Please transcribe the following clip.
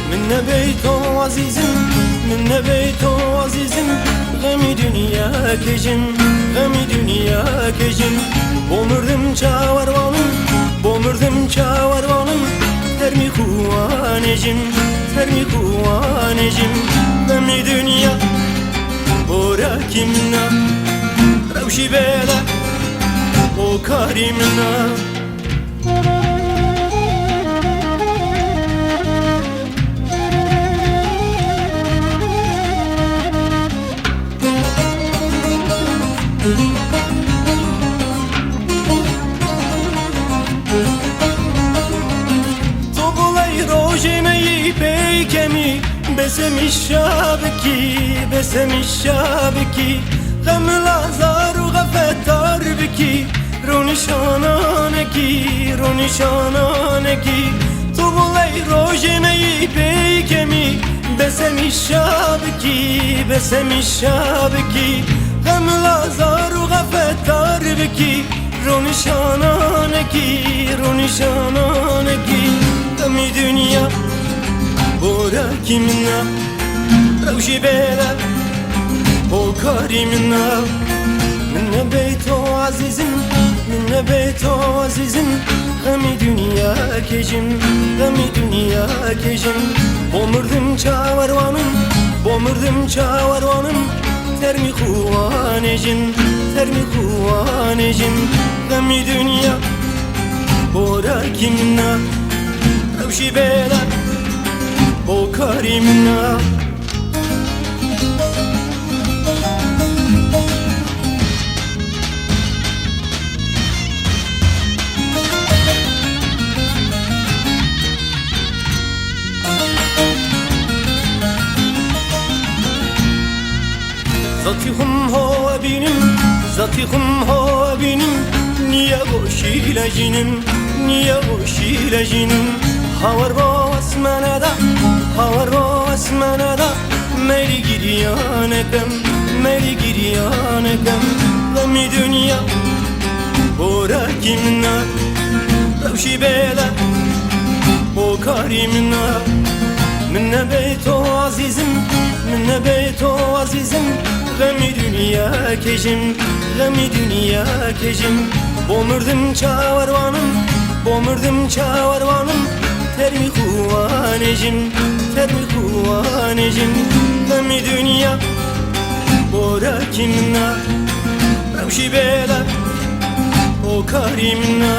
من بيتو عزيزم من بيتو عزيزم غمي دنيا كجم غمي دنيا كجم بومردم çavarvanım بومردم çavarvanım termi kuvanecim termi kuvanecim غمي دنيا bora kimna ravşi bela o karimna Tobulay rojemeyi peykemi Besemiş şabiki Besemiş şabiki Gamla zaru gafetar biki Ronişananeki Ronişananeki Tobulay rojemeyi peykemi Besemiş şabiki Besemiş şabiki Gamla zaru gafetar biki Ronişananeki Ronişananeki Gami dünya bora kimna Ravşi bela o karimna Minne beyto azizim Minne beyto azizim Gami dünya kecim Gami dünya kecim Bomurdim çavarvanım Bomurdim çavarvanım termi kuvanecim termi kuvanecim Gami dünya bora kimna Ravşi bela o karimna Zatihum hova benim, zatihum hova benim Niye boş ilacınım, niye boş ilacınım Havar bo asmanada, havar bo asmanada Meri giryanekem, meri giryanekem Gami dünya, bora kimna Ravşi bela, o karimna Minne beyto azizim, minne beyto azizim Gami dünya kecim, gami dünya kecim Bomurdim çavarvanım, bomurdim çavarvanım termi kuvanecim termi kuvanecim Gami dünya bora kimna Ravşi bela o karimna